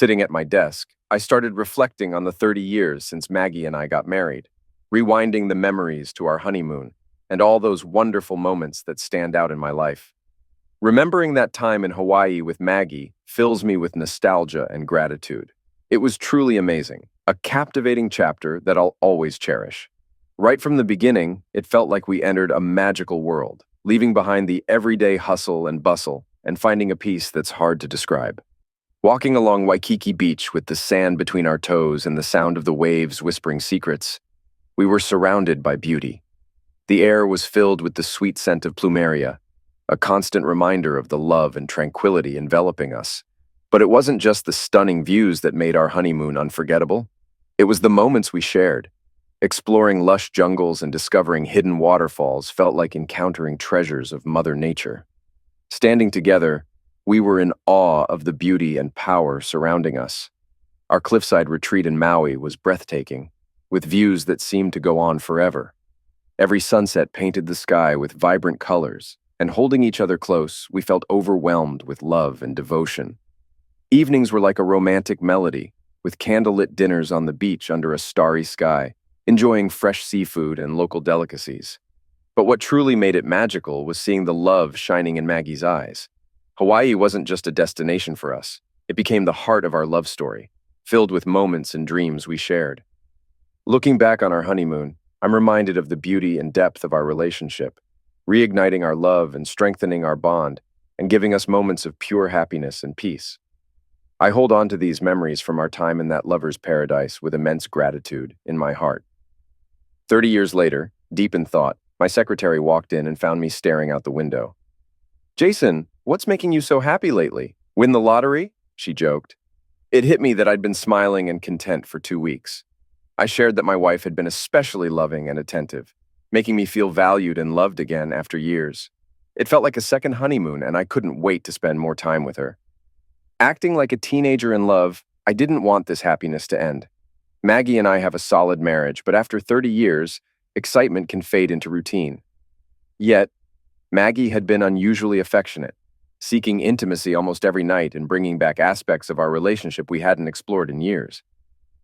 Sitting at my desk, I started reflecting on the 30 years since Maggie and I got married, rewinding the memories to our honeymoon and all those wonderful moments that stand out in my life. Remembering that time in Hawaii with Maggie fills me with nostalgia and gratitude. It was truly amazing, a captivating chapter that I'll always cherish. Right from the beginning, it felt like we entered a magical world, leaving behind the everyday hustle and bustle and finding a peace that's hard to describe. Walking along Waikiki Beach with the sand between our toes and the sound of the waves whispering secrets, we were surrounded by beauty. The air was filled with the sweet scent of plumeria, a constant reminder of the love and tranquility enveloping us. But it wasn't just the stunning views that made our honeymoon unforgettable. It was the moments we shared. Exploring lush jungles and discovering hidden waterfalls felt like encountering treasures of Mother Nature. Standing together, we were in awe of the beauty and power surrounding us. Our cliffside retreat in Maui was breathtaking, with views that seemed to go on forever. Every sunset painted the sky with vibrant colors, and holding each other close, we felt overwhelmed with love and devotion. Evenings were like a romantic melody, with candlelit dinners on the beach under a starry sky, enjoying fresh seafood and local delicacies. But what truly made it magical was seeing the love shining in Maggie's eyes. Hawaii wasn't just a destination for us. It became the heart of our love story, filled with moments and dreams we shared. Looking back on our honeymoon, I'm reminded of the beauty and depth of our relationship, reigniting our love and strengthening our bond, and giving us moments of pure happiness and peace. I hold on to these memories from our time in that lover's paradise with immense gratitude in my heart. 30 years later, deep in thought, my secretary walked in and found me staring out the window. "Jason, what's making you so happy lately? Win the lottery?" she joked. It hit me that I'd been smiling and content for 2 weeks. I shared that my wife had been especially loving and attentive, making me feel valued and loved again after years. It felt like a second honeymoon, and I couldn't wait to spend more time with her. Acting like a teenager in love, I didn't want this happiness to end. Maggie and I have a solid marriage, but after 30 years, excitement can fade into routine. Yet, Maggie had been unusually affectionate, seeking intimacy almost every night and bringing back aspects of our relationship we hadn't explored in years.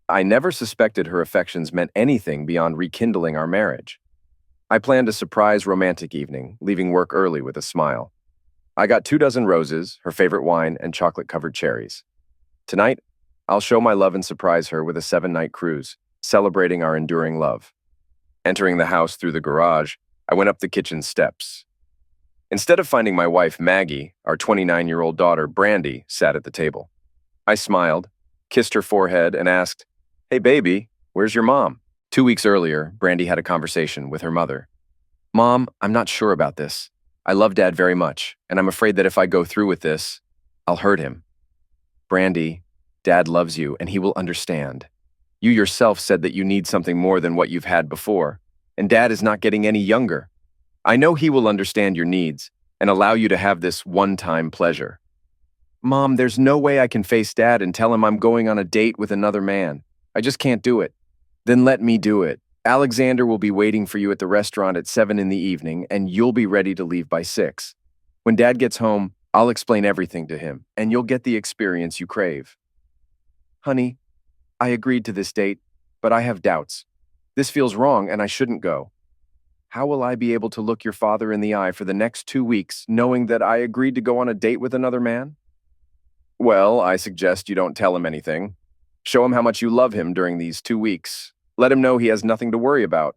I never suspected her affections meant anything beyond rekindling our marriage. I planned a surprise romantic evening, leaving work early with a smile. I got 24 roses, her favorite wine, and chocolate-covered cherries. Tonight, I'll show my love and surprise her with a 7-night cruise, celebrating our enduring love. Entering the house through the garage, I went up the kitchen steps. Instead of finding my wife, Maggie, our 29-year-old daughter, Brandi, sat at the table. I smiled, kissed her forehead, and asked, "Hey, baby, where's your mom?" 2 weeks earlier, Brandi had a conversation with her mother. "Mom, I'm not sure about this. I love Dad very much, and I'm afraid that if I go through with this, I'll hurt him." "Brandi, Dad loves you, and he will understand. You yourself said that you need something more than what you've had before, and Dad is not getting any younger. I know he will understand your needs and allow you to have this one-time pleasure." "Mom, there's no way I can face Dad and tell him I'm going on a date with another man. I just can't do it." "Then let me do it. Alexander will be waiting for you at the restaurant at 7 in the evening, and you'll be ready to leave by 6. When Dad gets home, I'll explain everything to him, and you'll get the experience you crave." "Honey, I agreed to this date, but I have doubts. This feels wrong, and I shouldn't go. How will I be able to look your father in the eye for the next 2 weeks, knowing that I agreed to go on a date with another man?" "Well, I suggest you don't tell him anything. Show him how much you love him during these 2 weeks. Let him know he has nothing to worry about.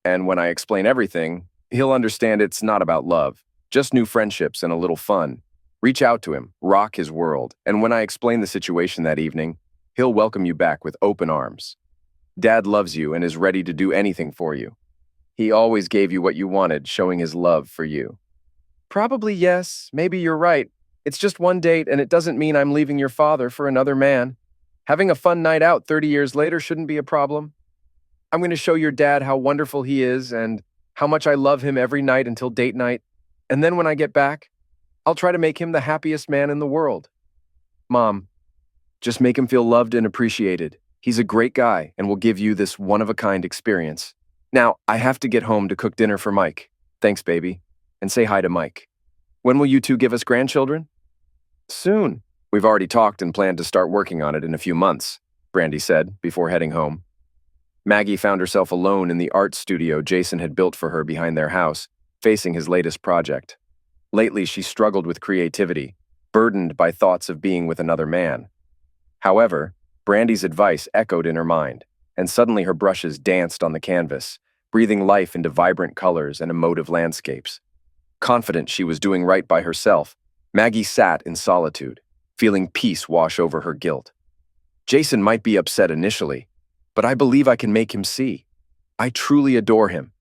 And when I explain everything, he'll understand it's not about love, just new friendships and a little fun. Reach out to him, rock his world, and when I explain the situation that evening, he'll welcome you back with open arms. Dad loves you and is ready to do anything for you. He always gave you what you wanted, showing his love for you." "Probably yes, maybe you're right. It's just one date, and it doesn't mean I'm leaving your father for another man. Having a fun night out 30 years later shouldn't be a problem. I'm going to show your dad how wonderful he is and how much I love him every night until date night. And then when I get back, I'll try to make him the happiest man in the world." "Mom, just make him feel loved and appreciated. He's a great guy and will give you this one-of-a-kind experience. Now, I have to get home to cook dinner for Mike. Thanks, baby. And say hi to Mike. When will you two give us grandchildren?" "Soon. We've already talked and planned to start working on it in a few months, Brandi said before heading home. Maggie found herself alone in the art studio Jason had built for her behind their house, facing his latest project. Lately, she struggled with creativity, burdened by thoughts of being with another man. However, Brandi's advice echoed in her mind, and suddenly her brushes danced on the canvas, breathing life into vibrant colors and emotive landscapes. Confident she was doing right by herself, Maggie sat in solitude, feeling peace wash over her guilt. Jason might be upset initially, but I believe I can make him see. I truly adore him,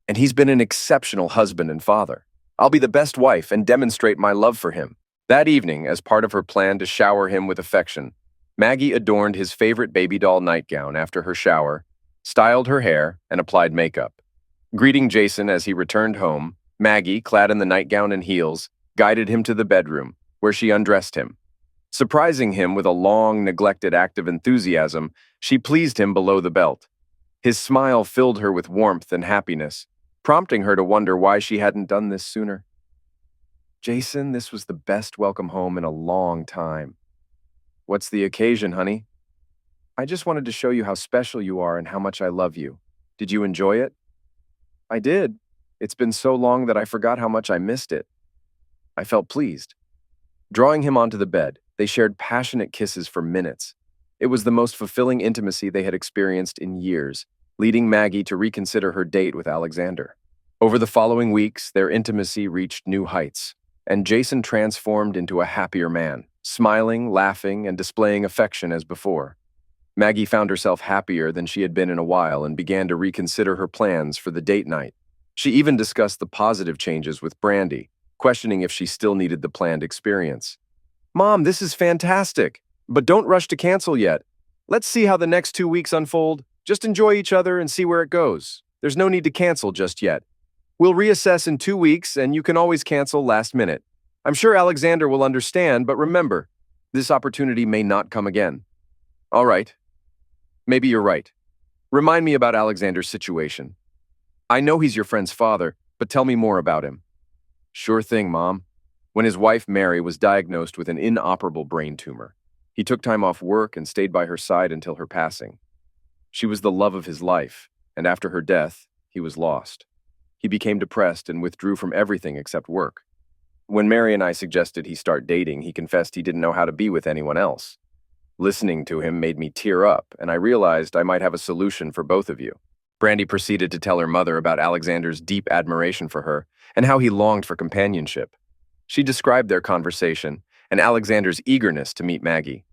and he's been an exceptional husband and father. I'll be the best wife and demonstrate my love for him. That evening, as part of her plan to shower him with affection, Maggie adorned his favorite baby doll nightgown after her shower, styled her hair, and applied makeup. Greeting Jason as he returned home, Maggie, clad in the nightgown and heels, guided him to the bedroom, where she undressed him. Surprising him with a long, neglected act of enthusiasm, she pleased him below the belt. His smile filled her with warmth and happiness, prompting her to wonder why she hadn't done this sooner. Jason, this was the best welcome home in a long time. What's the occasion, honey? I just wanted to show you how special you are and how much I love you. Did you enjoy it? I did. It's been so long that I forgot how much I missed it. I felt pleased. Drawing him onto the bed, they shared passionate kisses for minutes. It was the most fulfilling intimacy they had experienced in years, leading Maggie to reconsider her date with Alexander. Over the following weeks, their intimacy reached new heights, and Jason transformed into a happier man, smiling, laughing, and displaying affection as before. Maggie found herself happier than she had been in a while and began to reconsider her plans for the date night. She even discussed the positive changes with Brandi, questioning if she still needed the planned experience. Mom, this is fantastic, but don't rush to cancel yet. Let's see how the next 2 weeks unfold. Just enjoy each other and see where it goes. There's no need to cancel just yet. We'll reassess in 2 weeks, and you can always cancel last minute. I'm sure Alexander will understand, but remember, this opportunity may not come again. All right. Maybe you're right. Remind me about Alexander's situation. I know he's your friend's father, but tell me more about him. Sure thing, Mom. When his wife, Mary, was diagnosed with an inoperable brain tumor, he took time off work and stayed by her side until her passing. She was the love of his life, and after her death, he was lost. He became depressed and withdrew from everything except work. When Mary and I suggested he start dating, he confessed he didn't know how to be with anyone else. Listening to him made me tear up, and I realized I might have a solution for both of you. Brandi proceeded to tell her mother about Alexander's deep admiration for her and how he longed for companionship. She described their conversation and Alexander's eagerness to meet Maggie.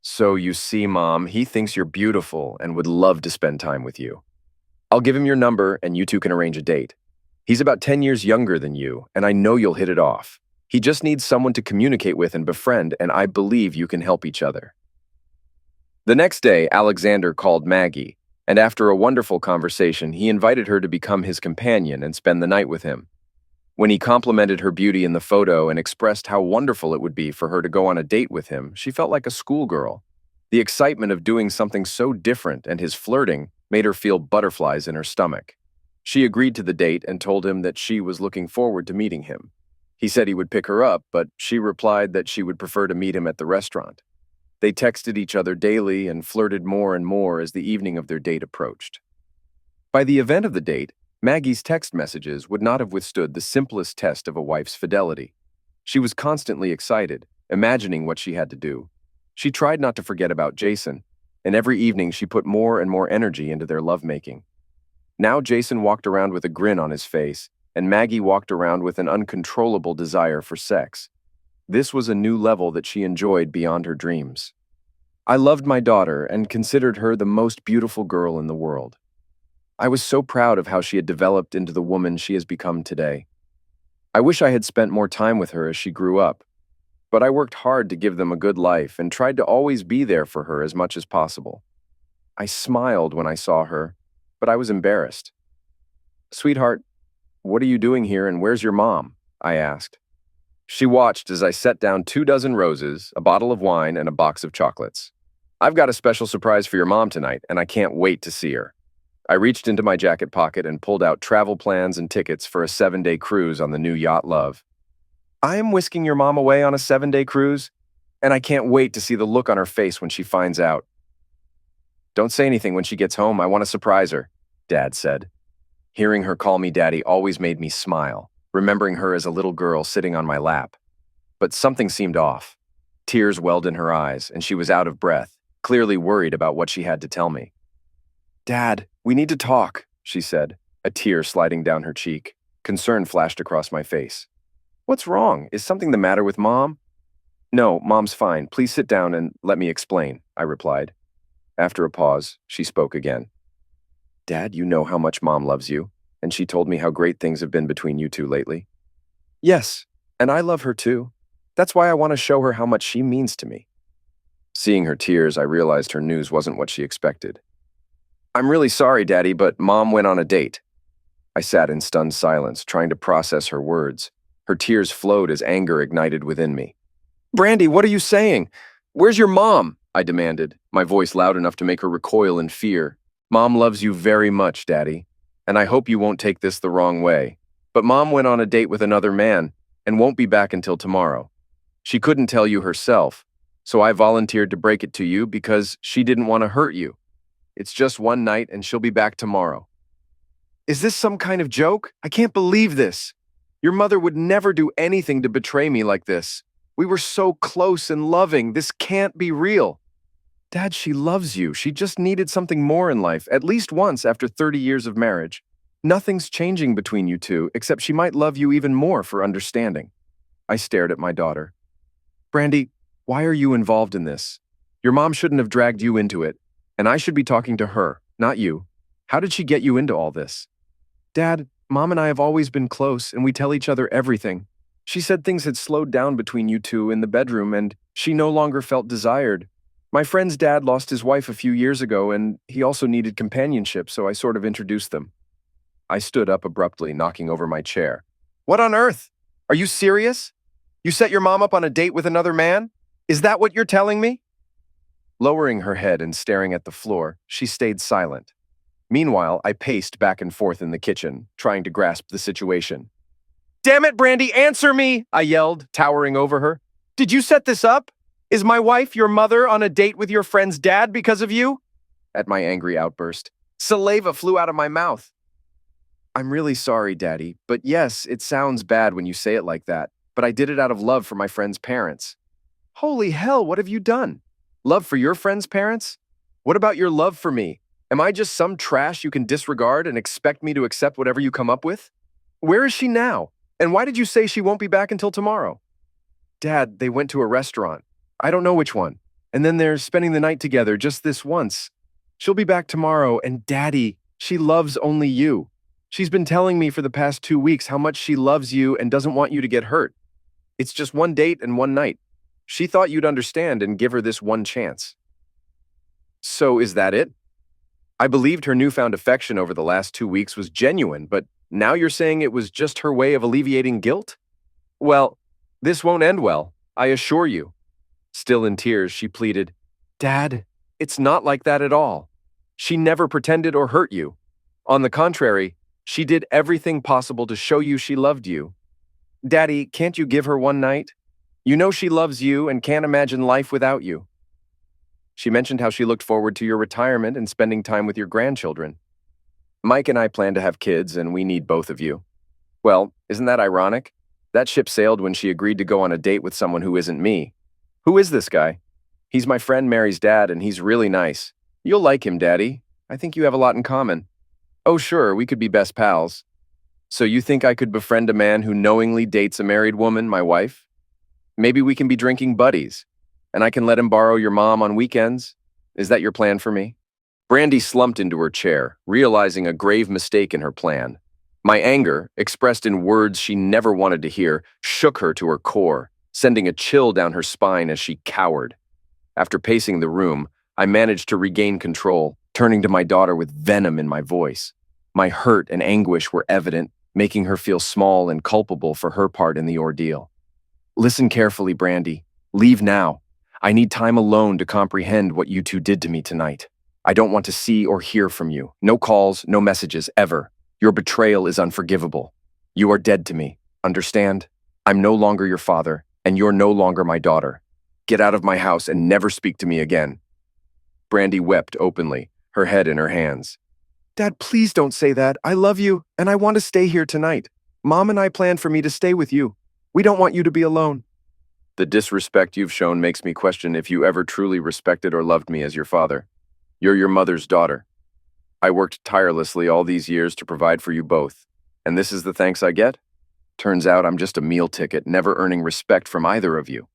So you see, Mom, he thinks you're beautiful and would love to spend time with you. I'll give him your number and you two can arrange a date. He's about 10 years younger than you, and I know you'll hit it off. He just needs someone to communicate with and befriend, and I believe you can help each other. The next day, Alexander called Maggie, and after a wonderful conversation, he invited her to become his companion and spend the night with him. When he complimented her beauty in the photo and expressed how wonderful it would be for her to go on a date with him, she felt like a schoolgirl. The excitement of doing something so different and his flirting made her feel butterflies in her stomach. She agreed to the date and told him that she was looking forward to meeting him. He said he would pick her up, but she replied that she would prefer to meet him at the restaurant. They texted each other daily and flirted more and more as the evening of their date approached. By the event of the date, Maggie's text messages would not have withstood the simplest test of a wife's fidelity. She was constantly excited, imagining what she had to do. She tried not to forget about Jason, and every evening she put more and more energy into their lovemaking. Now Jason walked around with a grin on his face, and Maggie walked around with an uncontrollable desire for sex. This was a new level that she enjoyed beyond her dreams. I loved my daughter and considered her the most beautiful girl in the world. I was so proud of how she had developed into the woman she has become today. I wish I had spent more time with her as she grew up, but I worked hard to give them a good life and tried to always be there for her as much as possible. I smiled when I saw her, but I was embarrassed. Sweetheart, what are you doing here and where's your mom? I asked. She watched as I set down 24 roses, a bottle of wine, and a box of chocolates. I've got a special surprise for your mom tonight, and I can't wait to see her. I reached into my jacket pocket and pulled out travel plans and tickets for a 7-day cruise on the new yacht Love. I am whisking your mom away on a 7-day cruise, and I can't wait to see the look on her face when she finds out. Don't say anything when she gets home. I want to surprise her, Dad said. Hearing her call me Daddy always made me smile, remembering her as a little girl sitting on my lap. But something seemed off. Tears welled in her eyes, and she was out of breath, clearly worried about what she had to tell me. Dad, we need to talk, she said, a tear sliding down her cheek. Concern flashed across my face. What's wrong? Is something the matter with Mom? No, Mom's fine. Please sit down and let me explain, I replied. After a pause, she spoke again. Dad, you know how much Mom loves you, and she told me how great things have been between you two lately. Yes, and I love her too. That's why I want to show her how much she means to me. Seeing her tears, I realized her news wasn't what she expected. I'm really sorry, Daddy, but Mom went on a date. I sat in stunned silence, trying to process her words. Her tears flowed as anger ignited within me. Brandi, what are you saying? Where's your mom? I demanded, my voice loud enough to make her recoil in fear. Mom loves you very much, Daddy, and I hope you won't take this the wrong way. But Mom went on a date with another man and won't be back until tomorrow. She couldn't tell you herself, so I volunteered to break it to you because she didn't want to hurt you. It's just one night and she'll be back tomorrow. Is this some kind of joke? I can't believe this. Your mother would never do anything to betray me like this. We were so close and loving. This can't be real. Dad, she loves you. She just needed something more in life, at least once after 30 years of marriage. Nothing's changing between you two, except she might love you even more for understanding. I stared at my daughter. Brandi, why are you involved in this? Your mom shouldn't have dragged you into it, and I should be talking to her, not you. How did she get you into all this? Dad, Mom and I have always been close, and we tell each other everything. She said things had slowed down between you two in the bedroom, and she no longer felt desired. My friend's dad lost his wife a few years ago, and he also needed companionship, so I sort of introduced them. I stood up abruptly, knocking over my chair. What on earth? Are you serious? You set your mom up on a date with another man? Is that what you're telling me? Lowering her head and staring at the floor, she stayed silent. Meanwhile, I paced back and forth in the kitchen, trying to grasp the situation. Damn it, Brandi, answer me! I yelled, towering over her. Did you set this up? Is my wife, your mother, on a date with your friend's dad because of you? At my angry outburst, saliva flew out of my mouth. I'm really sorry, Daddy, but yes, it sounds bad when you say it like that, but I did it out of love for my friend's parents. Holy hell, what have you done? Love for your friend's parents? What about your love for me? Am I just some trash you can disregard and expect me to accept whatever you come up with? Where is she now? And why did you say she won't be back until tomorrow? Dad, they went to a restaurant. I don't know which one. And then they're spending the night together just this once. She'll be back tomorrow, and Daddy, she loves only you. She's been telling me for the past 2 weeks how much she loves you and doesn't want you to get hurt. It's just one date and one night. She thought you'd understand and give her this one chance. So is that it? I believed her newfound affection over the last 2 weeks was genuine, but now you're saying it was just her way of alleviating guilt? Well, this won't end well, I assure you. Still in tears, she pleaded, Dad, it's not like that at all. She never pretended or hurt you. On the contrary, she did everything possible to show you she loved you. Daddy, can't you give her one night? You know she loves you and can't imagine life without you. She mentioned how she looked forward to your retirement and spending time with your grandchildren. Mike and I plan to have kids, and we need both of you. Well, isn't that ironic? That ship sailed when she agreed to go on a date with someone who isn't me. Who is this guy? He's my friend Mary's dad, and he's really nice. You'll like him, Daddy. I think you have a lot in common. Oh, sure, we could be best pals. So you think I could befriend a man who knowingly dates a married woman, my wife? Maybe we can be drinking buddies, and I can let him borrow your mom on weekends? Is that your plan for me? Brandi slumped into her chair, realizing a grave mistake in her plan. My anger, expressed in words she never wanted to hear, shook her to her core, sending a chill down her spine as she cowered. After pacing the room, I managed to regain control, turning to my daughter with venom in my voice. My hurt and anguish were evident, making her feel small and culpable for her part in the ordeal. Listen carefully, Brandi. Leave now. I need time alone to comprehend what you two did to me tonight. I don't want to see or hear from you. No calls, no messages, ever. Your betrayal is unforgivable. You are dead to me. Understand? I'm no longer your father, and you're no longer my daughter. Get out of my house and never speak to me again." Brandi wept openly, her head in her hands. "Dad, please don't say that. I love you, and I want to stay here tonight. Mom and I planned for me to stay with you. We don't want you to be alone." "The disrespect you've shown makes me question if you ever truly respected or loved me as your father. You're your mother's daughter. I worked tirelessly all these years to provide for you both, and this is the thanks I get? Turns out I'm just a meal ticket, never earning respect from either of you."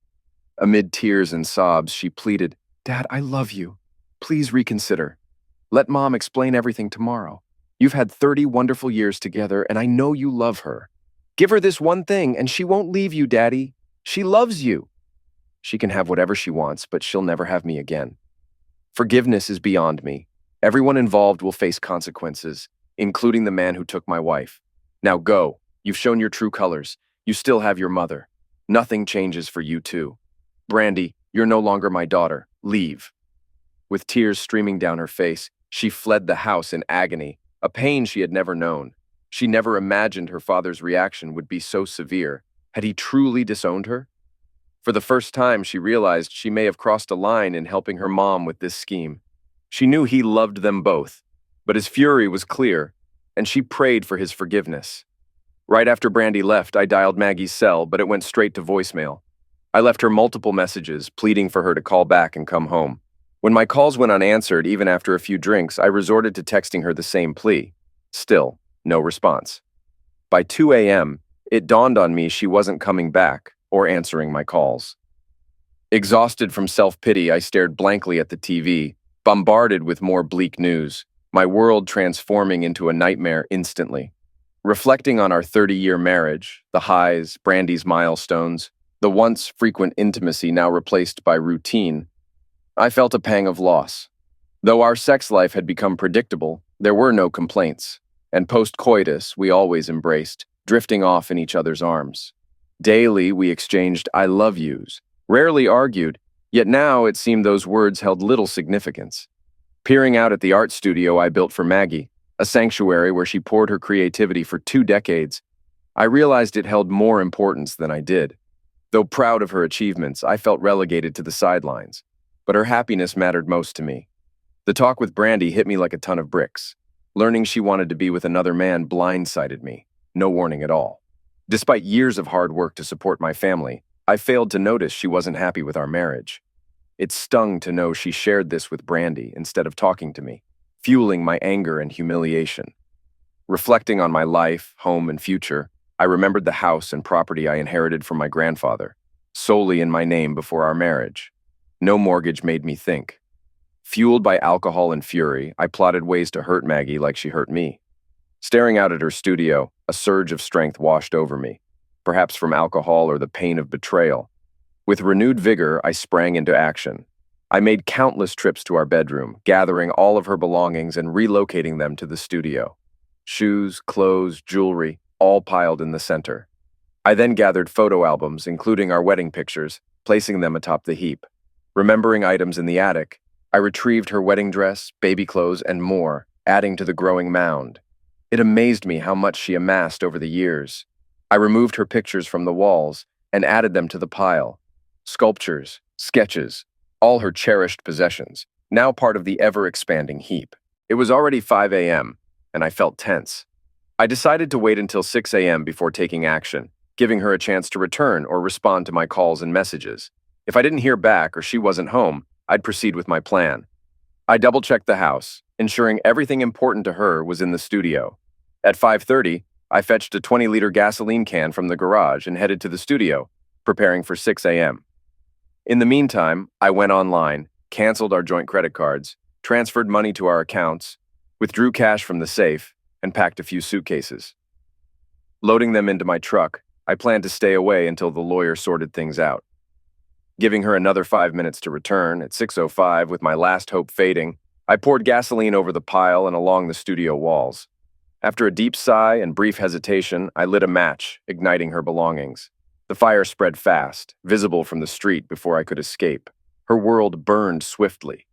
Amid tears and sobs, she pleaded, "Dad, I love you. Please reconsider. Let Mom explain everything tomorrow. You've had 30 wonderful years together, and I know you love her. Give her this one thing, and she won't leave you, Daddy. She loves you. She can have whatever she wants, but she'll never have me again. Forgiveness is beyond me. Everyone involved will face consequences, including the man who took my wife. Now go. You've shown your true colors. You still have your mother. Nothing changes for you too. Brandi, you're no longer my daughter. Leave." With tears streaming down her face, she fled the house in agony, a pain she had never known. She never imagined her father's reaction would be so severe. Had he truly disowned her? For the first time, she realized she may have crossed a line in helping her mom with this scheme. She knew he loved them both, but his fury was clear, and she prayed for his forgiveness. Right after Brandi left, I dialed Maggie's cell, but it went straight to voicemail. I left her multiple messages, pleading for her to call back and come home. When my calls went unanswered, even after a few drinks, I resorted to texting her the same plea. Still, no response. By 2 a.m., it dawned on me she wasn't coming back or answering my calls. Exhausted from self-pity, I stared blankly at the TV, bombarded with more bleak news, my world transforming into a nightmare instantly. Reflecting on our 30-year marriage, the highs, Brandi's milestones, the once frequent intimacy now replaced by routine, I felt a pang of loss. Though our sex life had become predictable, there were no complaints, and post-coitus we always embraced, drifting off in each other's arms. Daily we exchanged "I love yous," rarely argued, yet now it seemed those words held little significance. Peering out at the art studio I built for Maggie, a sanctuary where she poured her creativity for 2 decades, I realized it held more importance than I did. Though proud of her achievements, I felt relegated to the sidelines, but her happiness mattered most to me. The talk with Brandi hit me like a ton of bricks. Learning she wanted to be with another man blindsided me, no warning at all. Despite years of hard work to support my family, I failed to notice she wasn't happy with our marriage. It stung to know she shared this with Brandi instead of talking to me, fueling my anger and humiliation. Reflecting on my life, home, and future, I remembered the house and property I inherited from my grandfather, solely in my name before our marriage. No mortgage made me think. Fueled by alcohol and fury, I plotted ways to hurt Maggie like she hurt me. Staring out at her studio, a surge of strength washed over me, perhaps from alcohol or the pain of betrayal. With renewed vigor, I sprang into action. I made countless trips to our bedroom, gathering all of her belongings and relocating them to the studio. Shoes, clothes, jewelry, all piled in the center. I then gathered photo albums, including our wedding pictures, placing them atop the heap. Remembering items in the attic, I retrieved her wedding dress, baby clothes, and more, adding to the growing mound. It amazed me how much she amassed over the years. I removed her pictures from the walls and added them to the pile. Sculptures, sketches, all her cherished possessions, now part of the ever-expanding heap. It was already 5 a.m., and I felt tense. I decided to wait until 6 a.m. before taking action, giving her a chance to return or respond to my calls and messages. If I didn't hear back or she wasn't home, I'd proceed with my plan. I double-checked the house, ensuring everything important to her was in the studio. At 5:30, I fetched a 20-liter gasoline can from the garage and headed to the studio, preparing for 6 a.m. In the meantime, I went online, canceled our joint credit cards, transferred money to our accounts, withdrew cash from the safe, and packed a few suitcases. Loading them into my truck, I planned to stay away until the lawyer sorted things out. Giving her another 5 minutes to return, at 6:05, with my last hope fading, I poured gasoline over the pile and along the studio walls. After a deep sigh and brief hesitation, I lit a match, igniting her belongings. The fire spread fast, visible from the street before I could escape. Her world burned swiftly.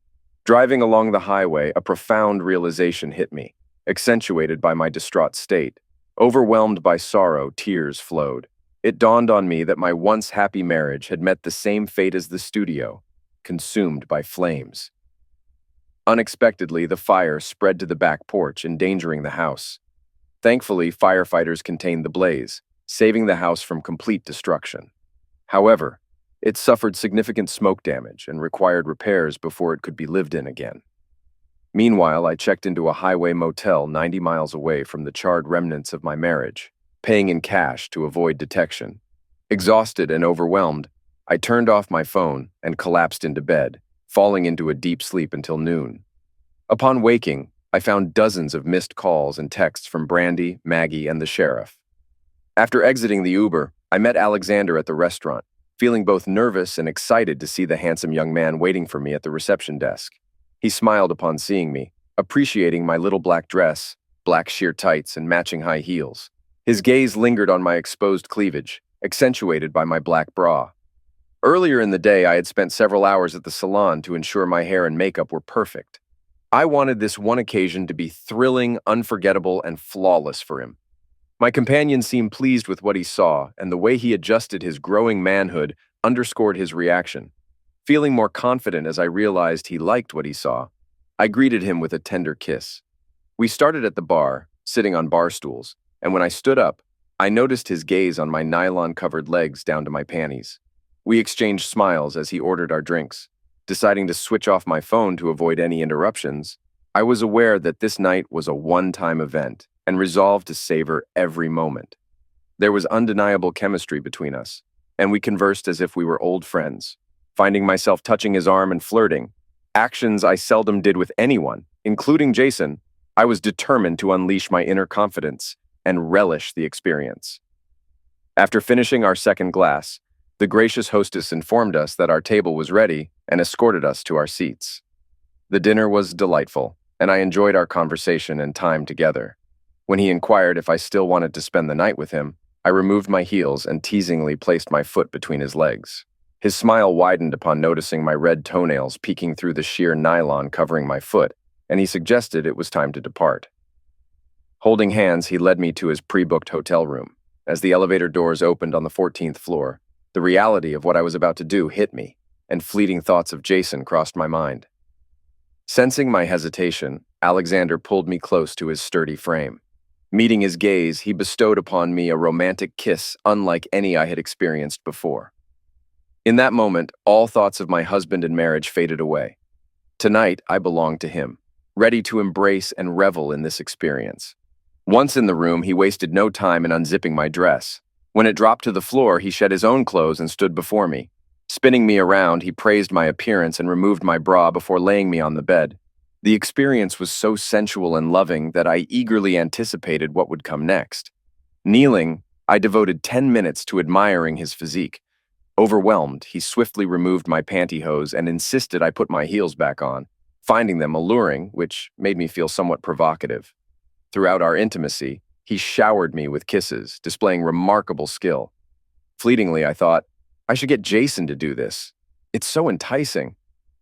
Driving along the highway, a profound realization hit me, accentuated by my distraught state. Overwhelmed by sorrow, tears flowed. It dawned on me that my once happy marriage had met the same fate as the studio, consumed by flames. Unexpectedly, the fire spread to the back porch, endangering the house. Thankfully, firefighters contained the blaze, saving the house from complete destruction. However, it suffered significant smoke damage and required repairs before it could be lived in again. Meanwhile, I checked into a highway motel 90 miles away from the charred remnants of my marriage, paying in cash to avoid detection. Exhausted and overwhelmed, I turned off my phone and collapsed into bed, falling into a deep sleep until noon. Upon waking, I found dozens of missed calls and texts from Brandi, Maggie, and the sheriff. After exiting the Uber, I met Alexander at the restaurant, feeling both nervous and excited to see the handsome young man waiting for me at the reception desk. He smiled upon seeing me, appreciating my little black dress, black sheer tights, and matching high heels. His gaze lingered on my exposed cleavage, accentuated by my black bra. Earlier in the day, I had spent several hours at the salon to ensure my hair and makeup were perfect. I wanted this one occasion to be thrilling, unforgettable, and flawless for him. My companion seemed pleased with what he saw, and the way he adjusted his growing manhood underscored his reaction. Feeling more confident as I realized he liked what he saw, I greeted him with a tender kiss. We started at the bar, sitting on bar stools, and when I stood up, I noticed his gaze on my nylon-covered legs down to my panties. We exchanged smiles as he ordered our drinks. Deciding to switch off my phone to avoid any interruptions, I was aware that this night was a one-time event and resolved to savor every moment. There was undeniable chemistry between us, and we conversed as if we were old friends, finding myself touching his arm and flirting, actions I seldom did with anyone, including Jason. I was determined to unleash my inner confidence and relish the experience. After finishing our second glass, the gracious hostess informed us that our table was ready and escorted us to our seats. The dinner was delightful, and I enjoyed our conversation and time together. When he inquired if I still wanted to spend the night with him, I removed my heels and teasingly placed my foot between his legs. His smile widened upon noticing my red toenails peeking through the sheer nylon covering my foot, and he suggested it was time to depart. Holding hands, he led me to his pre-booked hotel room. As the elevator doors opened on the 14th floor, the reality of what I was about to do hit me, and fleeting thoughts of Jason crossed my mind. Sensing my hesitation, Alexander pulled me close to his sturdy frame. Meeting his gaze, he bestowed upon me a romantic kiss unlike any I had experienced before. In that moment, all thoughts of my husband and marriage faded away. Tonight, I belonged to him, ready to embrace and revel in this experience. Once in the room, he wasted no time in unzipping my dress. When it dropped to the floor, he shed his own clothes and stood before me. Spinning me around, he praised my appearance and removed my bra before laying me on the bed. The experience was so sensual and loving that I eagerly anticipated what would come next. Kneeling, I devoted 10 minutes to admiring his physique. Overwhelmed, he swiftly removed my pantyhose and insisted I put my heels back on, finding them alluring, which made me feel somewhat provocative. Throughout our intimacy, he showered me with kisses, displaying remarkable skill. Fleetingly, I thought, I should get Jason to do this. It's so enticing.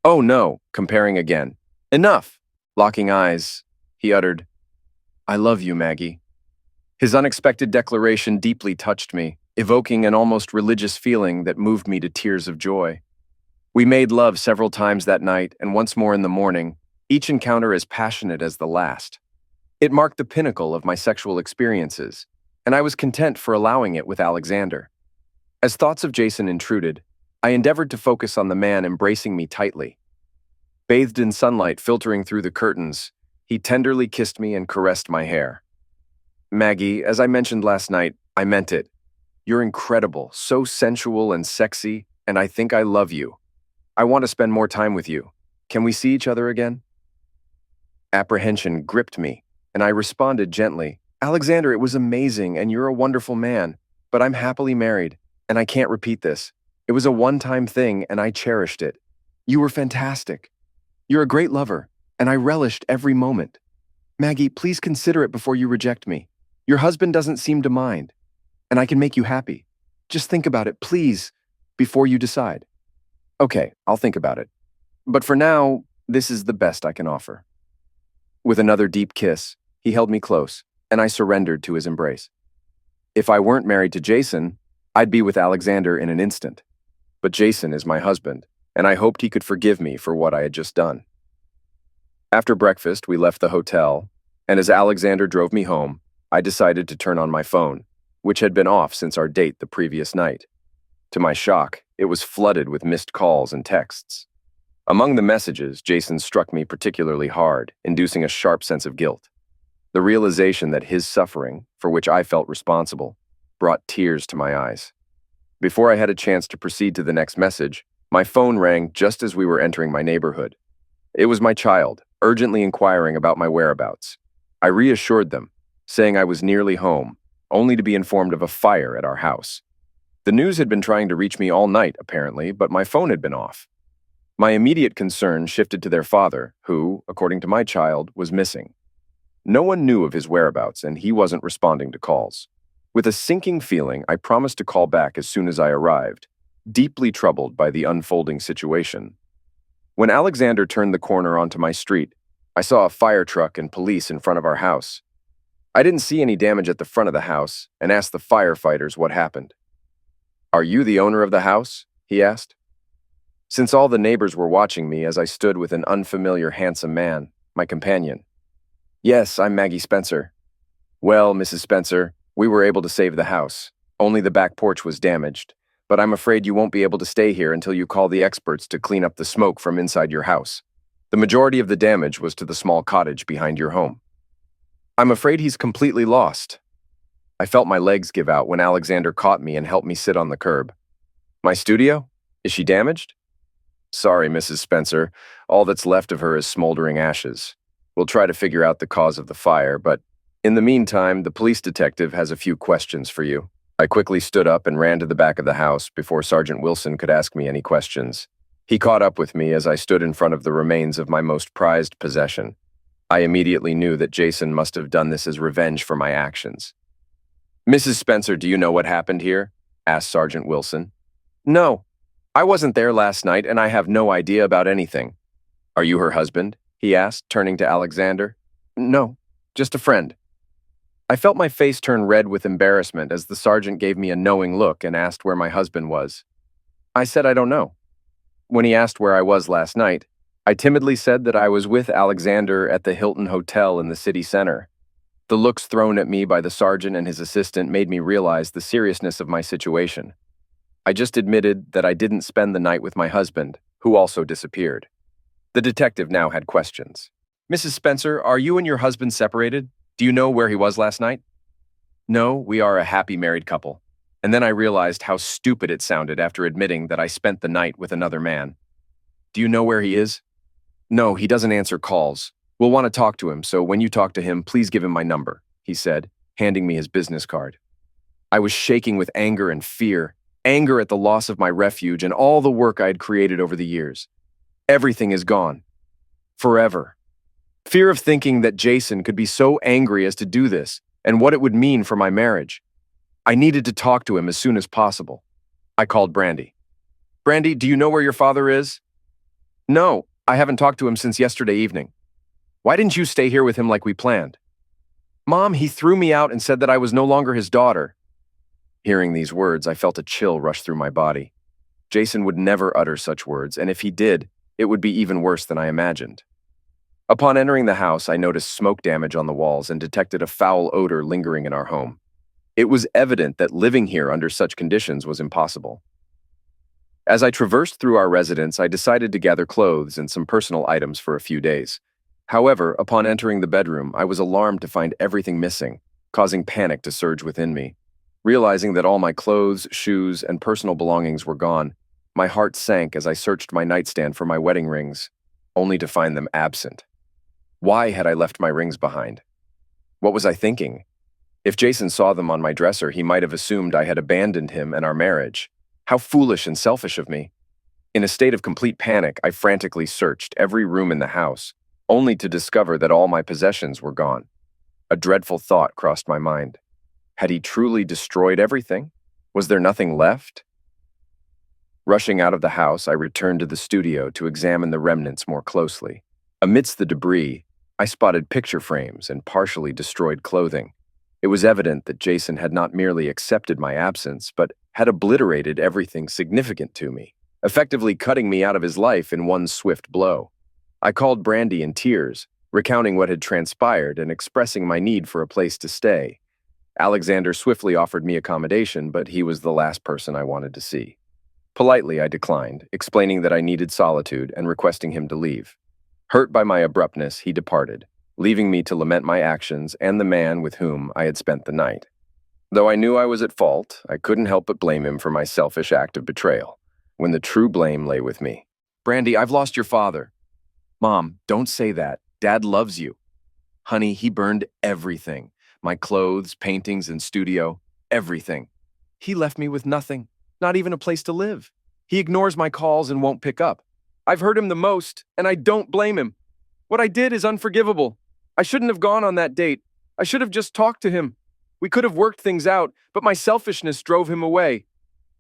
Oh no, comparing again. Enough! Locking eyes, he uttered, I love you, Maggie. His unexpected declaration deeply touched me, evoking an almost religious feeling that moved me to tears of joy. We made love several times that night and once more in the morning, each encounter as passionate as the last. It marked the pinnacle of my sexual experiences, and I was content for allowing it with Alexander. As thoughts of Jason intruded, I endeavored to focus on the man embracing me tightly. Bathed in sunlight filtering through the curtains, he tenderly kissed me and caressed my hair. Maggie, as I mentioned last night, I meant it. You're incredible, so sensual and sexy, and I think I love you. I want to spend more time with you. Can we see each other again? Apprehension gripped me, and I responded gently, Alexander, it was amazing, and you're a wonderful man, but I'm happily married, and I can't repeat this. It was a one-time thing, and I cherished it. You were fantastic. You're a great lover, and I relished every moment. Maggie, please consider it before you reject me. Your husband doesn't seem to mind, and I can make you happy. Just think about it, please, before you decide. Okay, I'll think about it. But for now, this is the best I can offer. With another deep kiss, he held me close, and I surrendered to his embrace. If I weren't married to Jason, I'd be with Alexander in an instant. But Jason is my husband, and I hoped he could forgive me for what I had just done. After breakfast, we left the hotel, and as Alexander drove me home, I decided to turn on my phone, which had been off since our date the previous night. To my shock, it was flooded with missed calls and texts. Among the messages, Jason struck me particularly hard, inducing a sharp sense of guilt. The realization that his suffering, for which I felt responsible, brought tears to my eyes. Before I had a chance to proceed to the next message, my phone rang just as we were entering my neighborhood. It was my child, urgently inquiring about my whereabouts. I reassured them, saying I was nearly home, only to be informed of a fire at our house. The news had been trying to reach me all night, apparently, but my phone had been off. My immediate concern shifted to their father, who, according to my child, was missing. No one knew of his whereabouts, and he wasn't responding to calls. With a sinking feeling, I promised to call back as soon as I arrived, deeply troubled by the unfolding situation. When Alexander turned the corner onto my street, I saw a fire truck and police in front of our house. I didn't see any damage at the front of the house and asked the firefighters what happened. "Are you the owner of the house?" he asked. Since all the neighbors were watching me as I stood with an unfamiliar handsome man, my companion. "Yes, I'm Maggie Spencer." "Well, Mrs. Spencer, we were able to save the house. Only the back porch was damaged, but I'm afraid you won't be able to stay here until you call the experts to clean up the smoke from inside your house. The majority of the damage was to the small cottage behind your home." "I'm afraid he's completely lost." I felt my legs give out when Alexander caught me and helped me sit on the curb. "My studio? Is she damaged?" "Sorry, Mrs. Spencer. All that's left of her is smoldering ashes. We'll try to figure out the cause of the fire, but in the meantime, the police detective has a few questions for you." I quickly stood up and ran to the back of the house before Sergeant Wilson could ask me any questions. He caught up with me as I stood in front of the remains of my most prized possession. I immediately knew that Jason must have done this as revenge for my actions. "Mrs. Spencer, do you know what happened here?" asked Sergeant Wilson. "No. I wasn't there last night, and I have no idea about anything." "Are you her husband?" he asked, turning to Alexander. "No, just a friend." I felt my face turn red with embarrassment as the sergeant gave me a knowing look and asked where my husband was. I said I don't know. When he asked where I was last night, I timidly said that I was with Alexander at the Hilton Hotel in the city center. The looks thrown at me by the sergeant and his assistant made me realize the seriousness of my situation. I just admitted that I didn't spend the night with my husband, who also disappeared. The detective now had questions. "Mrs. Spencer, are you and your husband separated? Do you know where he was last night?" "No, we are a happy married couple." And then I realized how stupid it sounded after admitting that I spent the night with another man. "Do you know where he is?" "No, he doesn't answer calls. We'll want to talk to him, so when you talk to him, please give him my number," he said, handing me his business card. I was shaking with anger and fear, anger at the loss of my refuge and all the work I had created over the years. Everything is gone. Forever. Fear of thinking that Jason could be so angry as to do this, and what it would mean for my marriage. I needed to talk to him as soon as possible. I called Brandi. "Brandi, do you know where your father is?" "No, I haven't talked to him since yesterday evening." "Why didn't you stay here with him like we planned?" "Mom, he threw me out and said that I was no longer his daughter." Hearing these words, I felt a chill rush through my body. Jason would never utter such words, and if he did, it would be even worse than I imagined. Upon entering the house, I noticed smoke damage on the walls and detected a foul odor lingering in our home. It was evident that living here under such conditions was impossible. As I traversed through our residence, I decided to gather clothes and some personal items for a few days. However, upon entering the bedroom, I was alarmed to find everything missing, causing panic to surge within me. Realizing that all my clothes, shoes, and personal belongings were gone, my heart sank as I searched my nightstand for my wedding rings, only to find them absent. Why had I left my rings behind? What was I thinking? If Jason saw them on my dresser, he might have assumed I had abandoned him and our marriage. How foolish and selfish of me. In a state of complete panic, I frantically searched every room in the house, only to discover that all my possessions were gone. A dreadful thought crossed my mind. Had he truly destroyed everything? Was there nothing left? Rushing out of the house, I returned to the studio to examine the remnants more closely. Amidst the debris, I spotted picture frames and partially destroyed clothing. It was evident that Jason had not merely accepted my absence, but had obliterated everything significant to me, effectively cutting me out of his life in one swift blow. I called Brandi in tears, recounting what had transpired and expressing my need for a place to stay. Alexander swiftly offered me accommodation, but he was the last person I wanted to see. Politely, I declined, explaining that I needed solitude and requesting him to leave. Hurt by my abruptness, he departed, leaving me to lament my actions and the man with whom I had spent the night. Though I knew I was at fault, I couldn't help but blame him for my selfish act of betrayal, when the true blame lay with me. Brandi, I've lost your father. Mom, don't say that. Dad loves you. Honey, he burned everything. My clothes, paintings, and studio, everything. He left me with nothing, not even a place to live. He ignores my calls and won't pick up. I've hurt him the most, and I don't blame him. What I did is unforgivable. I shouldn't have gone on that date. I should have just talked to him. We could have worked things out, but my selfishness drove him away.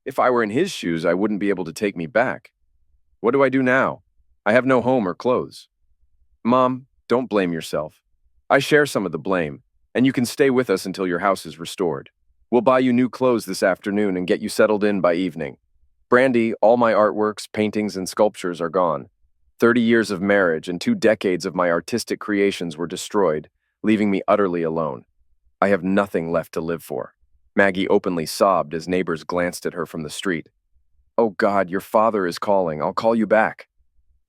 If I were in his shoes, I wouldn't be able to take me back. What do I do now? I have no home or clothes. Mom, don't blame yourself. I share some of the blame, and you can stay with us until your house is restored. We'll buy you new clothes this afternoon and get you settled in by evening. Brandi, all my artworks, paintings, and sculptures are gone. 30 years of marriage and 2 decades of my artistic creations were destroyed, leaving me utterly alone. I have nothing left to live for. Maggie openly sobbed as neighbors glanced at her from the street. Oh God, your father is calling. I'll call you back.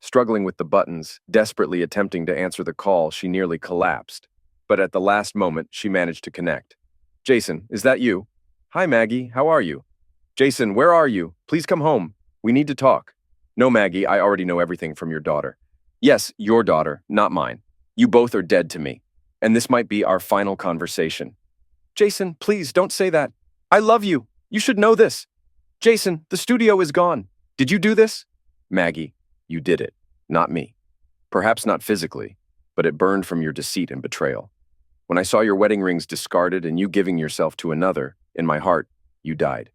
Struggling with the buttons, desperately attempting to answer the call, she nearly collapsed. But at the last moment, she managed to connect. Jason, is that you? Hi, Maggie. How are you? Jason, where are you? Please come home. We need to talk. No, Maggie, I already know everything from your daughter. Yes, your daughter, not mine. You both are dead to me. And this might be our final conversation. Jason, please don't say that. I love you. You should know this. Jason, the studio is gone. Did you do this? Maggie, you did it, not me. Perhaps not physically, but it burned from your deceit and betrayal. When I saw your wedding rings discarded and you giving yourself to another, in my heart, you died.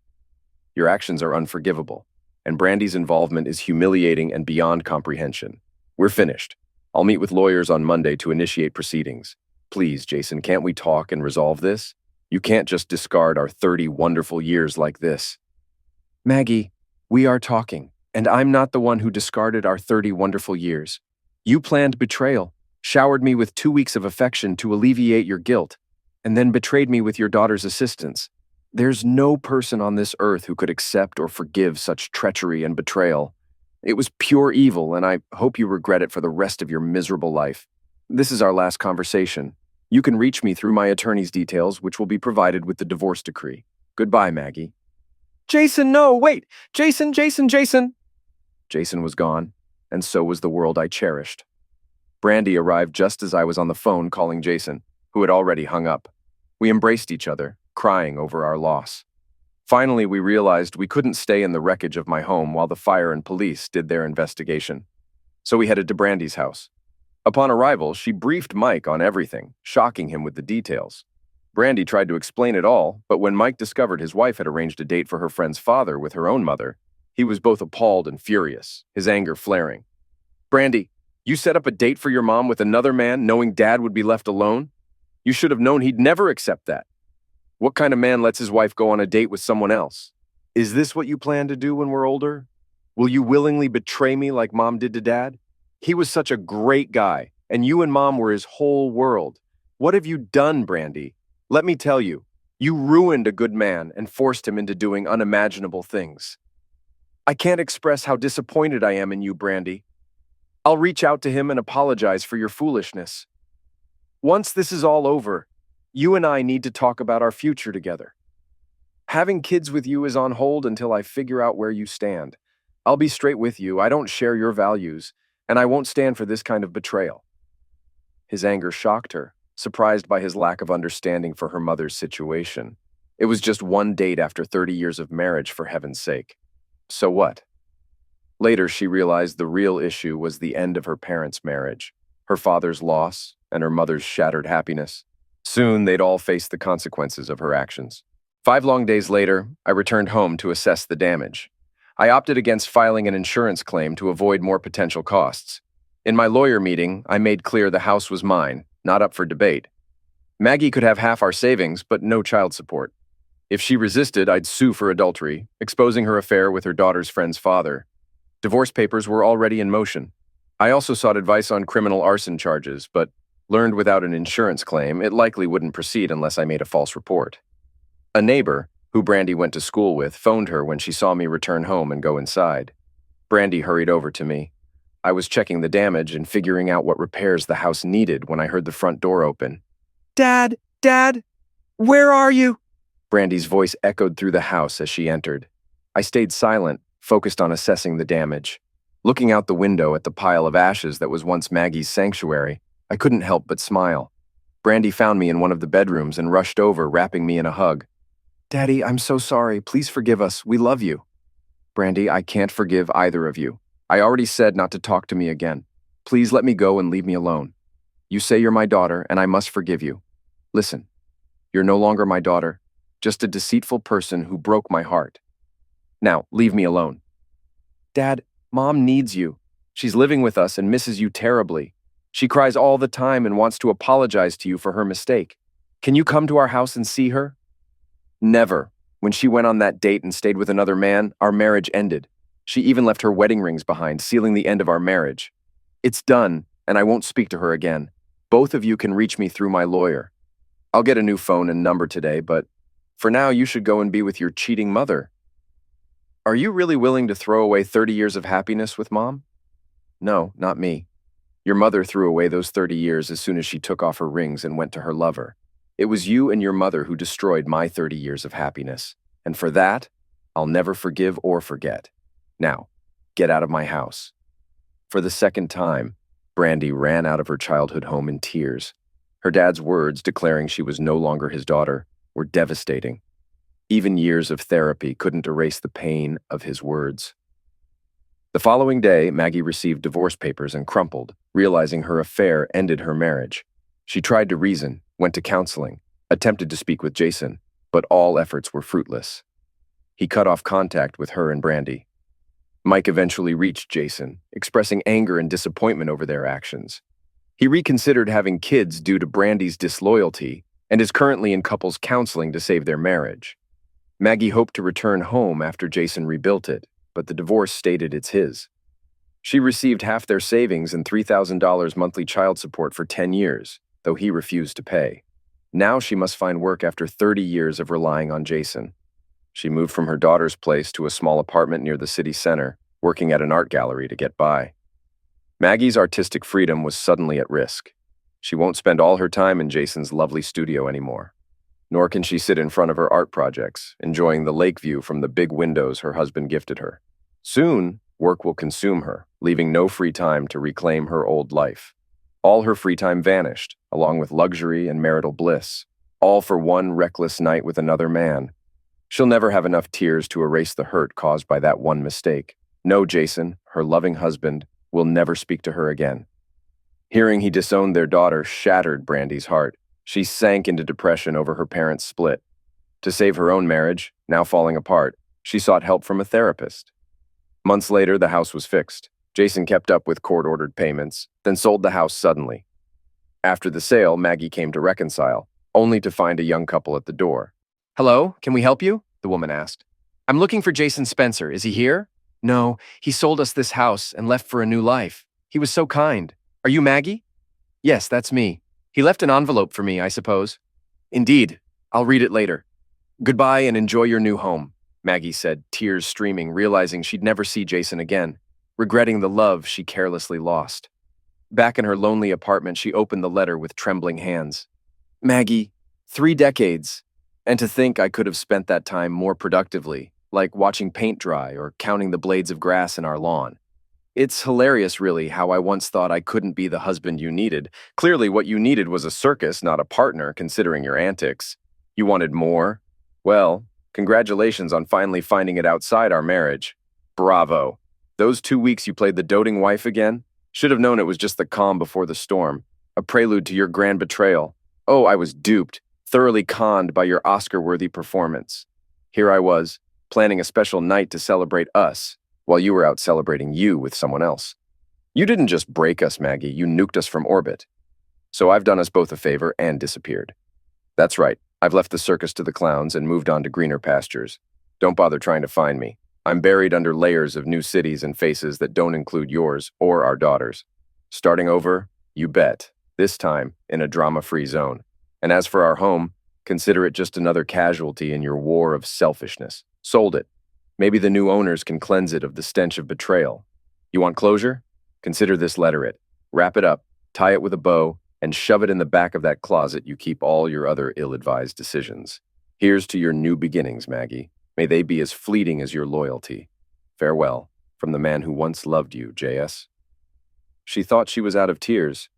Your actions are unforgivable, and Brandi's involvement is humiliating and beyond comprehension. We're finished. I'll meet with lawyers on Monday to initiate proceedings. Please, Jason, can't we talk and resolve this? You can't just discard our 30 wonderful years like this. Maggie, we are talking, and I'm not the one who discarded our 30 wonderful years. You planned betrayal, showered me with 2 weeks of affection to alleviate your guilt, and then betrayed me with your daughter's assistance. There's no person on this earth who could accept or forgive such treachery and betrayal. It was pure evil, and I hope you regret it for the rest of your miserable life. This is our last conversation. You can reach me through my attorney's details, which will be provided with the divorce decree. Goodbye, Maggie. Jason, no, wait! Jason! Jason was gone, and so was the world I cherished. Brandi arrived just as I was on the phone calling Jason, who had already hung up. We embraced each other, crying over our loss. Finally, we realized we couldn't stay in the wreckage of my home while the fire and police did their investigation. So we headed to Brandi's house. Upon arrival, she briefed Mike on everything, shocking him with the details. Brandi tried to explain it all, but when Mike discovered his wife had arranged a date for her friend's father with her own mother, he was both appalled and furious, his anger flaring. Brandi, you set up a date for your mom with another man knowing Dad would be left alone? You should have known he'd never accept that. What kind of man lets his wife go on a date with someone else? Is this what you plan to do when we're older? Will you willingly betray me like Mom did to Dad? He was such a great guy, and you and Mom were his whole world. What have you done, Brandi? Let me tell you, you ruined a good man and forced him into doing unimaginable things. I can't express how disappointed I am in you, Brandi. I'll reach out to him and apologize for your foolishness. Once this is all over, you and I need to talk about our future together. Having kids with you is on hold until I figure out where you stand. I'll be straight with you. I don't share your values, and I won't stand for this kind of betrayal. His anger shocked her, surprised by his lack of understanding for her mother's situation. It was just one date after 30 years of marriage, for heaven's sake. So what? Later, she realized the real issue was the end of her parents' marriage, her father's loss, and her mother's shattered happiness. Soon, they'd all face the consequences of her actions. 5 long days later, I returned home to assess the damage. I opted against filing an insurance claim to avoid more potential costs. In my lawyer meeting, I made clear the house was mine, not up for debate. Maggie could have half our savings, but no child support. If she resisted, I'd sue for adultery, exposing her affair with her daughter's friend's father. Divorce papers were already in motion. I also sought advice on criminal arson charges, but learned without an insurance claim, it likely wouldn't proceed unless I made a false report. A neighbor, who Brandi went to school with, phoned her when she saw me return home and go inside. Brandi hurried over to me. I was checking the damage and figuring out what repairs the house needed when I heard the front door open. "Dad, Dad, where are you?" Brandi's voice echoed through the house as she entered. I stayed silent, focused on assessing the damage. Looking out the window at the pile of ashes that was once Maggie's sanctuary, I couldn't help but smile. Brandi found me in one of the bedrooms and rushed over, wrapping me in a hug. "Daddy, I'm so sorry. Please forgive us. We love you." "Brandi, I can't forgive either of you. I already said not to talk to me again. Please let me go and leave me alone. You say you're my daughter, and I must forgive you. Listen, you're no longer my daughter, just a deceitful person who broke my heart. Now, leave me alone." "Dad, Mom needs you. She's living with us and misses you terribly. She cries all the time and wants to apologize to you for her mistake. Can you come to our house and see her?" "Never. When she went on that date and stayed with another man, our marriage ended. She even left her wedding rings behind, sealing the end of our marriage. It's done, and I won't speak to her again. Both of you can reach me through my lawyer. I'll get a new phone and number today, but for now you should go and be with your cheating mother." "Are you really willing to throw away 30 years of happiness with Mom?" "No, not me. Your mother threw away those 30 years as soon as she took off her rings and went to her lover. It was you and your mother who destroyed my 30 years of happiness, and for that, I'll never forgive or forget. Now, get out of my house." For the second time, Brandi ran out of her childhood home in tears. Her dad's words, declaring she was no longer his daughter, were devastating. Even years of therapy couldn't erase the pain of his words. The following day, Maggie received divorce papers and crumpled, realizing her affair ended her marriage. She tried to reason, went to counseling, attempted to speak with Jason, but all efforts were fruitless. He cut off contact with her and Brandi. Mike eventually reached Jason, expressing anger and disappointment over their actions. He reconsidered having kids due to Brandi's disloyalty and is currently in couples counseling to save their marriage. Maggie hoped to return home after Jason rebuilt it, but the divorce stated it's his. She received half their savings and $3,000 monthly child support for 10 years, though he refused to pay. Now she must find work after 30 years of relying on Jason. She moved from her daughter's place to a small apartment near the city center, working at an art gallery to get by. Maggie's artistic freedom was suddenly at risk. She won't spend all her time in Jason's lovely studio anymore. Nor can she sit in front of her art projects, enjoying the lake view from the big windows her husband gifted her. Soon, work will consume her, leaving no free time to reclaim her old life. All her free time vanished, along with luxury and marital bliss, all for one reckless night with another man. She'll never have enough tears to erase the hurt caused by that one mistake. No, Jason, her loving husband, will never speak to her again. Hearing he disowned their daughter shattered Brandi's heart. She sank into depression over her parents' split. To save her own marriage, now falling apart, she sought help from a therapist. Months later, the house was fixed. Jason kept up with court-ordered payments, then sold the house suddenly. After the sale, Maggie came to reconcile, only to find a young couple at the door. "Hello, can we help you?" the woman asked. "I'm looking for Jason Spencer. Is he here?" "No, he sold us this house and left for a new life. He was so kind. Are you Maggie?" "Yes, that's me. He left an envelope for me, I suppose." "Indeed. I'll read it later. Goodbye and enjoy your new home," Maggie said, tears streaming, realizing she'd never see Jason again, regretting the love she carelessly lost. Back in her lonely apartment, she opened the letter with trembling hands. "Maggie, 3 decades. And to think I could have spent that time more productively, like watching paint dry or counting the blades of grass in our lawn. It's hilarious, really, how I once thought I couldn't be the husband you needed. Clearly, what you needed was a circus, not a partner, considering your antics. You wanted more? Well, congratulations on finally finding it outside our marriage. Bravo. Those 2 weeks you played the doting wife again? Should have known it was just the calm before the storm, a prelude to your grand betrayal. Oh, I was duped, thoroughly conned by your Oscar-worthy performance. Here I was, planning a special night to celebrate us, while you were out celebrating you with someone else. You didn't just break us, Maggie, you nuked us from orbit. So I've done us both a favor and disappeared. That's right. I've left the circus to the clowns and moved on to greener pastures. Don't bother trying to find me. I'm buried under layers of new cities and faces that don't include yours or our daughters. Starting over? You bet. This time, in a drama-free zone. And as for our home, consider it just another casualty in your war of selfishness. Sold it. Maybe the new owners can cleanse it of the stench of betrayal. You want closure? Consider this letter it. Wrap it up, tie it with a bow, and shove it in the back of that closet you keep all your other ill-advised decisions. Here's to your new beginnings, Maggie. May they be as fleeting as your loyalty. Farewell, from the man who once loved you, J.S. She thought she was out of tears,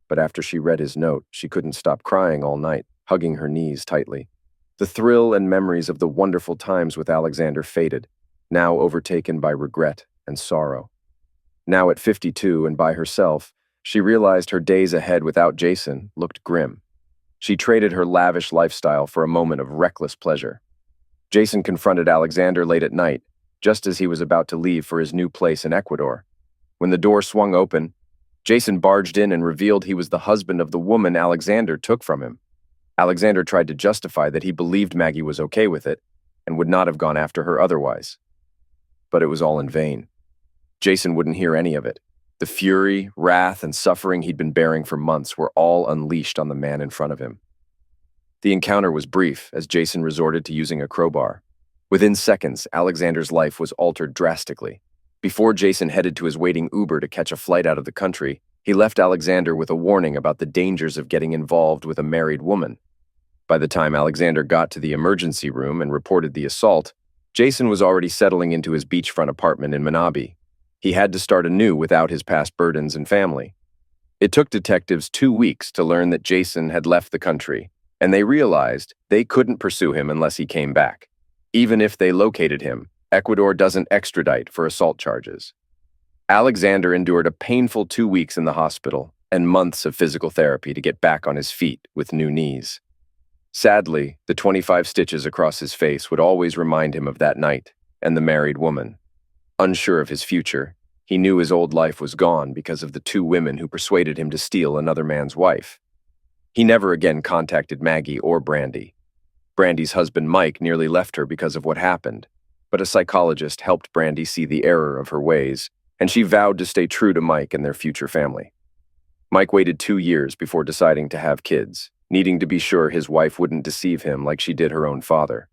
but after she read his note, she couldn't stop crying all night, hugging her knees tightly. The thrill and memories of the wonderful times with Alexander faded, now overtaken by regret and sorrow. Now at 52 and by herself, she realized her days ahead without Jason looked grim. She traded her lavish lifestyle for a moment of reckless pleasure. Jason confronted Alexander late at night, just as he was about to leave for his new place in Ecuador. When the door swung open, Jason barged in and revealed he was the husband of the woman Alexander took from him. Alexander tried to justify that he believed Maggie was okay with it and would not have gone after her otherwise. But it was all in vain. Jason wouldn't hear any of it. The fury, wrath, and suffering he'd been bearing for months were all unleashed on the man in front of him. The encounter was brief as Jason resorted to using a crowbar. Within seconds, Alexander's life was altered drastically. Before Jason headed to his waiting Uber to catch a flight out of the country, he left Alexander with a warning about the dangers of getting involved with a married woman. By the time Alexander got to the emergency room and reported the assault, Jason was already settling into his beachfront apartment in Manabi. He had to start anew without his past burdens and family. It took detectives 2 weeks to learn that Jason had left the country, and they realized they couldn't pursue him unless he came back. Even if they located him, Ecuador doesn't extradite for assault charges. Alexander endured a painful 2 weeks in the hospital and months of physical therapy to get back on his feet with new knees. Sadly, the 25 stitches across his face would always remind him of that night and the married woman. Unsure of his future, he knew his old life was gone because of the 2 women who persuaded him to steal another man's wife. He never again contacted Maggie or Brandi. Brandi's husband Mike nearly left her because of what happened, but a psychologist helped Brandi see the error of her ways, and she vowed to stay true to Mike and their future family. Mike waited 2 years before deciding to have kids, needing to be sure his wife wouldn't deceive him like she did her own father.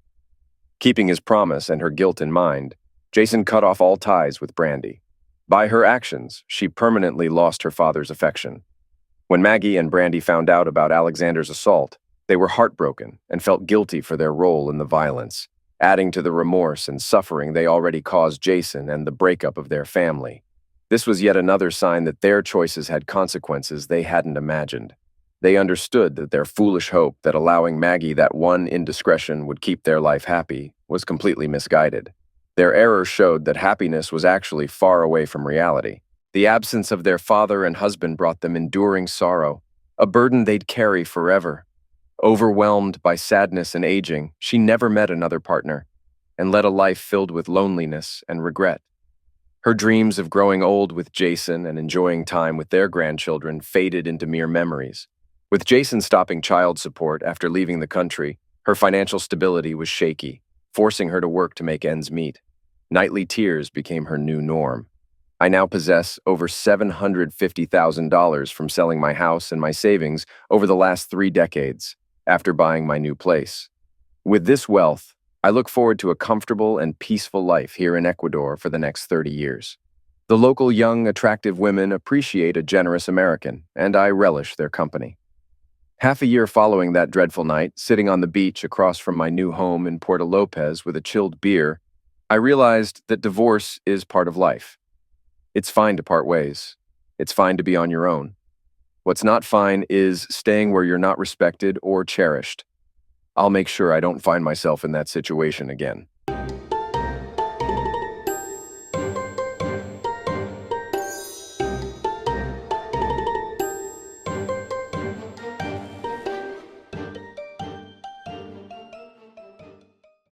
Keeping his promise and her guilt in mind, Jason cut off all ties with Brandi. By her actions, she permanently lost her father's affection. When Maggie and Brandi found out about Alexander's assault, they were heartbroken and felt guilty for their role in the violence, adding to the remorse and suffering they already caused Jason and the breakup of their family. This was yet another sign that their choices had consequences they hadn't imagined. They understood that their foolish hope that allowing Maggie that one indiscretion would keep their life happy was completely misguided. Their error showed that happiness was actually far away from reality. The absence of their father and husband brought them enduring sorrow, a burden they'd carry forever. Overwhelmed by sadness and aging, she never met another partner and led a life filled with loneliness and regret. Her dreams of growing old with Jason and enjoying time with their grandchildren faded into mere memories. With Jason stopping child support after leaving the country, her financial stability was shaky, forcing her to work to make ends meet. Nightly tears became her new norm. I now possess over $750,000 from selling my house and my savings over the last 3 decades after buying my new place. With this wealth, I look forward to a comfortable and peaceful life here in Ecuador for the next 30 years. The local young, attractive women appreciate a generous American, and I relish their company. Half a year following that dreadful night, sitting on the beach across from my new home in Puerto Lopez with a chilled beer, I realized that divorce is part of life. It's fine to part ways. It's fine to be on your own. What's not fine is staying where you're not respected or cherished. I'll make sure I don't find myself in that situation again.